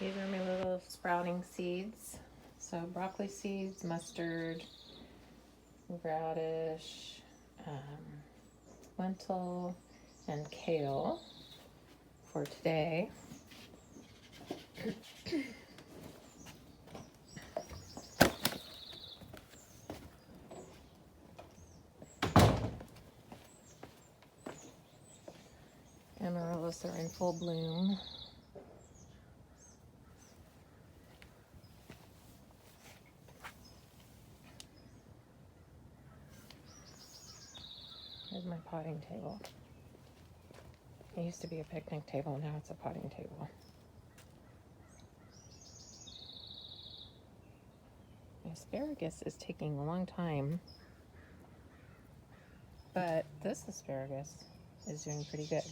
These are my little sprouting seeds. So broccoli seeds, mustard, radish, lentil, and kale for today. Amaryllis are in full bloom. Here's my potting table. It used to be a picnic table, now it's a potting table. Asparagus is taking a long time, but this asparagus is doing pretty good.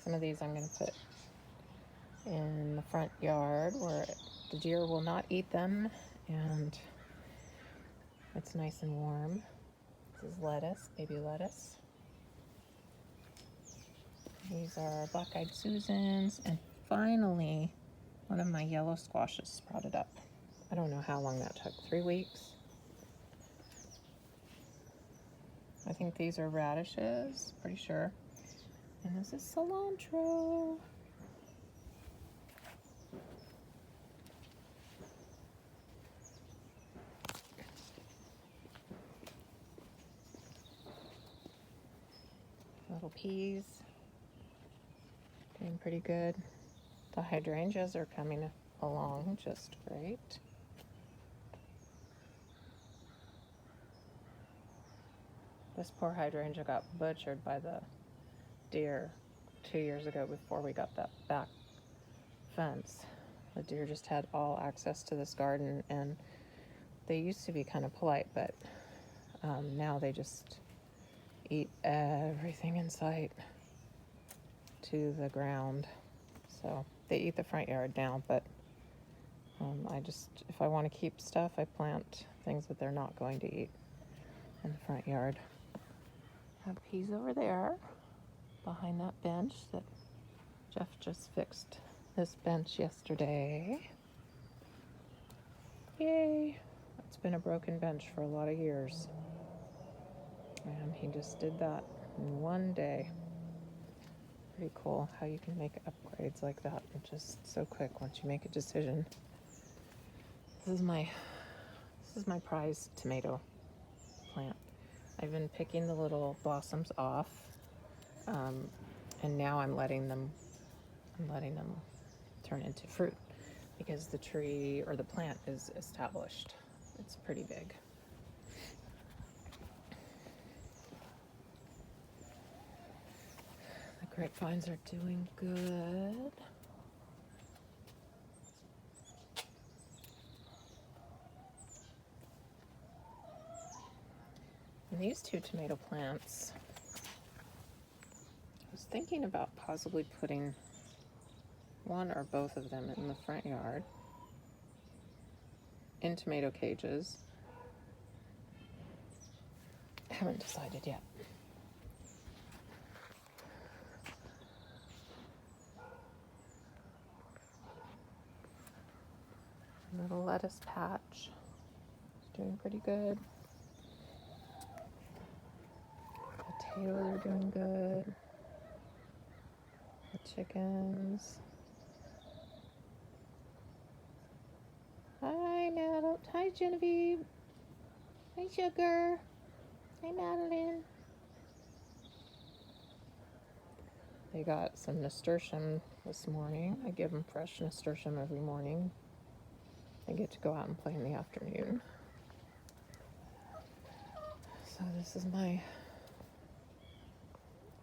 Some of these I'm going to put in the front yard where the deer will not eat them and it's nice and warm. This is lettuce, baby lettuce. These are black-eyed Susans, and finally one of my yellow squashes sprouted up. I don't know how long that took, 3 weeks. I think these are radishes, pretty sure. And this is cilantro. Little peas, doing pretty good. The hydrangeas are coming along just great. This poor hydrangea got butchered by the deer 2 years ago before we got that back fence. The deer just had all access to this garden, and they used to be kind of polite, but now they just eat everything in sight to the ground. So they eat the front yard now, but if I want to keep stuff, I plant things that they're not going to eat in the front yard. I have peas over there behind that bench that Jeff just fixed this bench yesterday. Yay! It's been a broken bench for a lot of years. And he just did that in one day. Pretty cool how you can make upgrades like that just so quick once you make a decision. This is my prized tomato plant. I've been picking the little blossoms off, and now I'm letting them turn into fruit because the tree or the plant is established. It's pretty big. The grapevines are doing good. And these two tomato plants, I was thinking about possibly putting one or both of them in the front yard in tomato cages. I haven't decided yet. Little lettuce patch. It's doing pretty good. Potatoes are doing good. The chickens. Hi, Madeline. Hi, Genevieve. Hi, Sugar. Hi, Madeline. They got some nasturtium this morning. I give them fresh nasturtium every morning. They get to go out and play in the afternoon. So this is my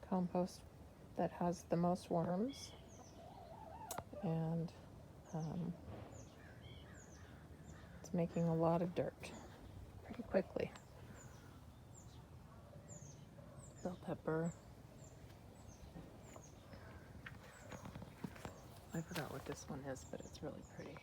compost that has the most worms, and it's making a lot of dirt pretty quickly. Bell pepper. I forgot what this one is, but it's really pretty.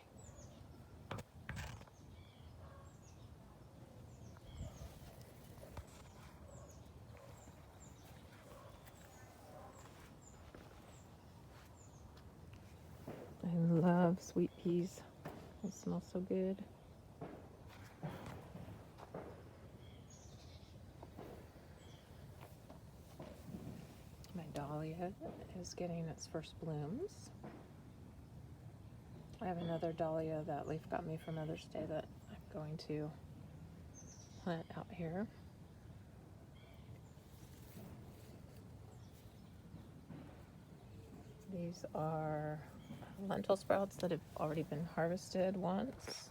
sweet peas. They smell so good. My Dahlia is getting its first blooms. I have another Dahlia that Leaf got me for Mother's Day that I'm going to plant out here. These are lentil sprouts that have already been harvested once.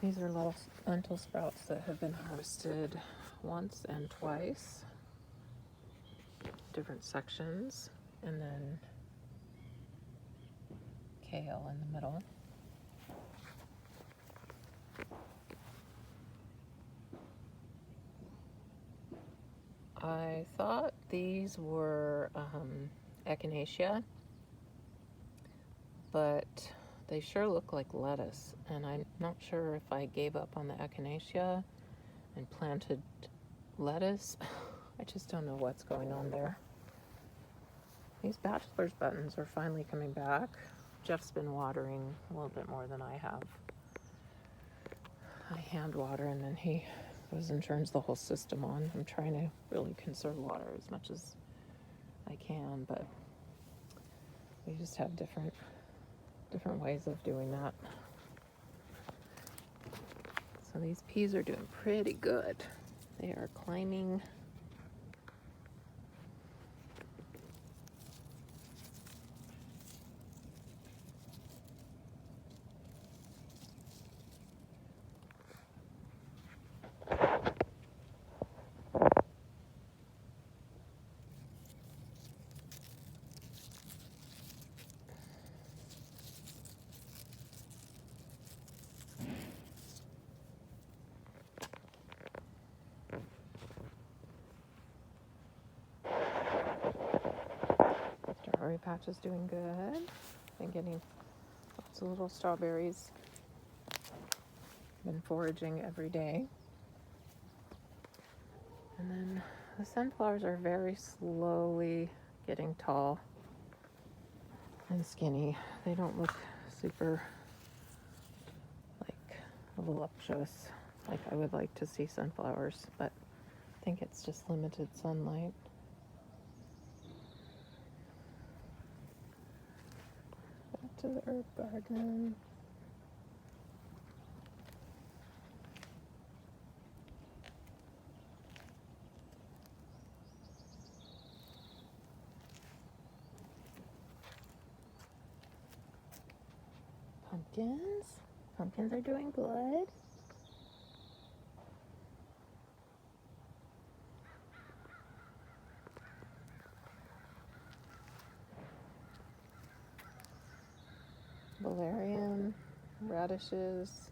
These are little lentil sprouts that have been harvested once and twice, different sections, and then kale in the middle. I thought these were echinacea, but they sure look like lettuce, and I'm not sure if I gave up on the echinacea and planted lettuce. I just don't know what's going on there. These bachelor's buttons are finally coming back. Jeff's been watering a little bit more than I have. I hand water and then he goes and turns the whole system on. I'm trying to really conserve water as much as I can, but we just have different ways of doing that. So these peas are doing pretty good. They are climbing. Strawberry patch is doing good. Been getting lots of little strawberries. Been foraging every day. And then the sunflowers are very slowly getting tall and skinny. They don't look super like voluptuous like I would like to see sunflowers, but I think it's just limited sunlight. Back to the herb garden. Pumpkins. Pumpkins are doing good. Valerian, radishes.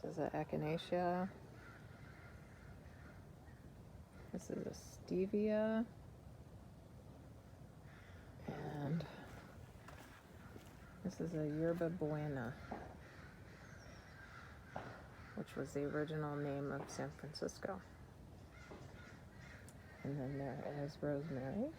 This is an echinacea. This is a stevia. And this is a yerba buena, which was the original name of San Francisco. And then there is rosemary.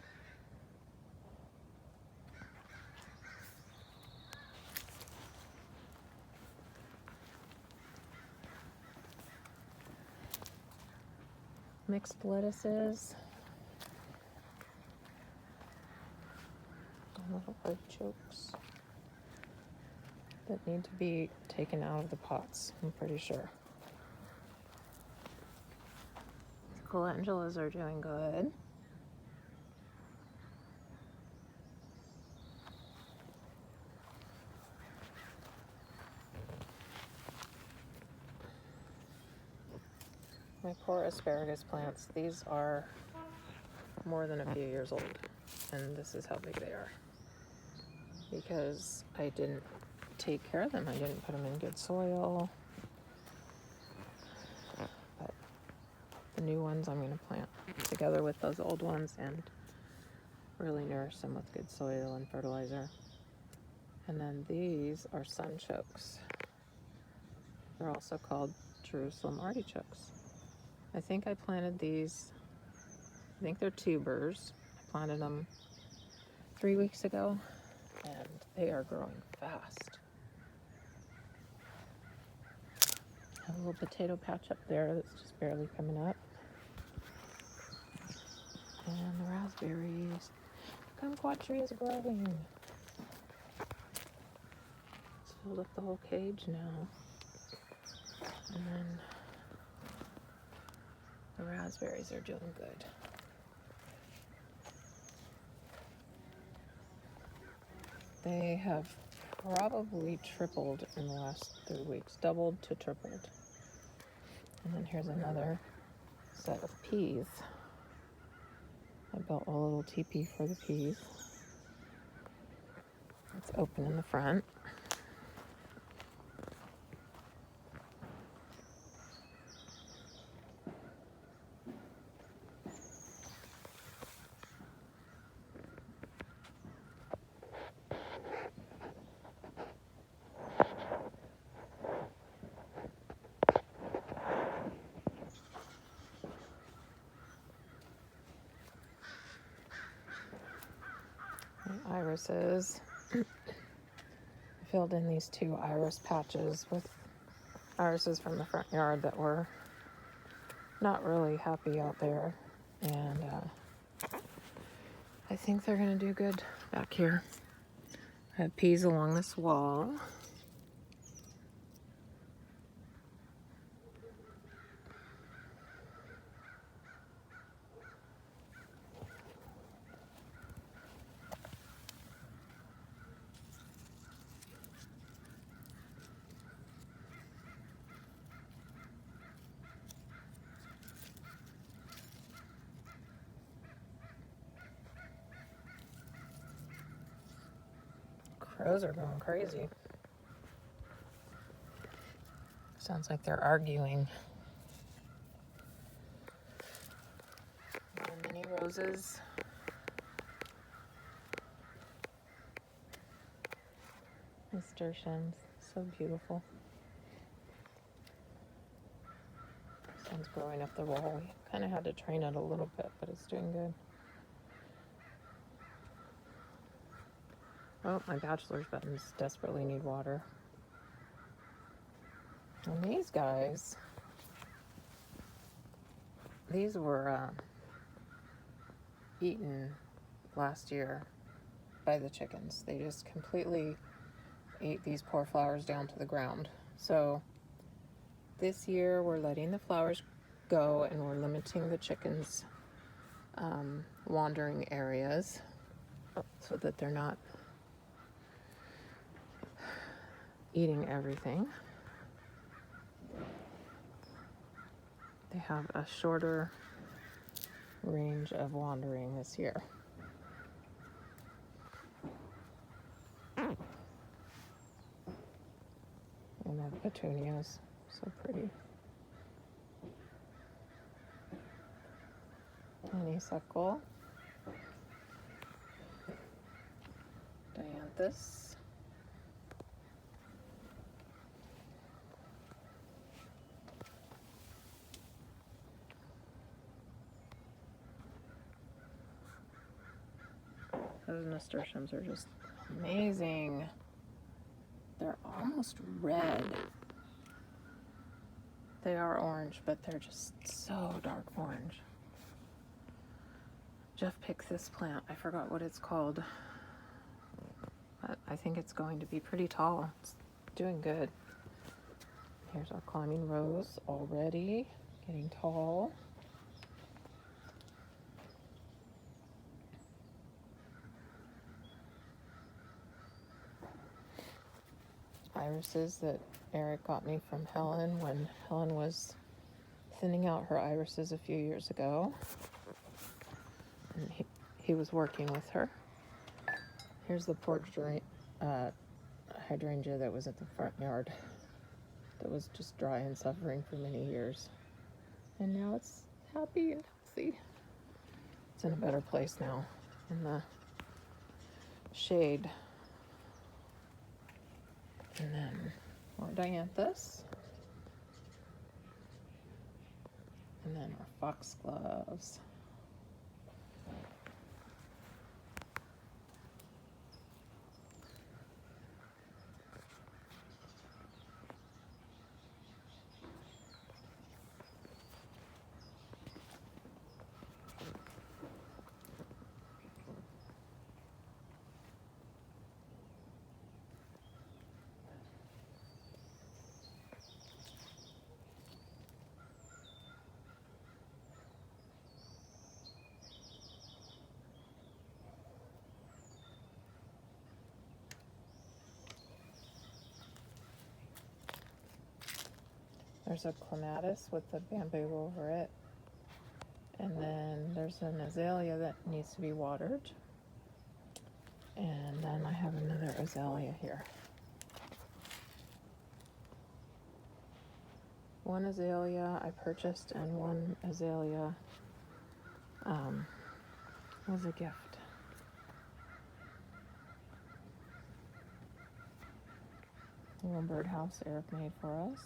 Mixed lettuces. Little artichokes that need to be taken out of the pots, I'm pretty sure. The calendulas are doing good. My poor asparagus plants, these are more than a few years old, and this is how big they are. Because I didn't take care of them. I didn't put them in good soil. But the new ones I'm going to plant together with those old ones and really nourish them with good soil and fertilizer. And then these are Sunchokes. They're also called Jerusalem artichokes. I think I planted these, I think they're tubers. I planted them 3 weeks ago. they are growing fast. Have a little potato patch up there that's just barely coming up. And the raspberries. Kumquat tree is growing. It's filled up the whole cage now. And then the raspberries are doing good. They have probably tripled in the last 3 weeks, doubled to tripled. And then here's another set of peas. I built a little teepee for the peas. It's open in the front. Irises. I filled in these 2 iris patches with irises from the front yard that were not really happy out there, and I think they're gonna do good back here. I have peas along this wall. Crows are going crazy. Sounds like they're arguing. And mini roses. Nasturtiums, so beautiful. This one's growing up the wall. We kind of had to train it a little bit, but it's doing good. Oh, my bachelor's buttons desperately need water. And these guys, these were eaten last year by the chickens. They just completely ate these poor flowers down to the ground. So this year we're letting the flowers go and we're limiting the chickens' wandering areas so that they're not eating everything. They have a shorter range of wandering this year. And the petunias, so pretty. Honeysuckle. Dianthus. Those nasturtiums are just amazing. They're almost red. They are orange, but they're just so dark orange. Jeff picked this plant. I forgot what it's called. But I think it's going to be pretty tall. It's doing good. Here's our climbing rose already getting tall. Irises that Eric got me from Helen when Helen was thinning out her irises a few years ago. And he was working with her. Here's the porch hydrangea that was at the front yard that was just dry and suffering for many years. And now it's happy and healthy. It's in a better place now in the shade. And then more dianthus. And then our foxgloves. There's a clematis with the bamboo over it. And then there's an azalea that needs to be watered. And then I have another azalea here. One azalea I purchased and one azalea was a gift. A little birdhouse Eric made for us.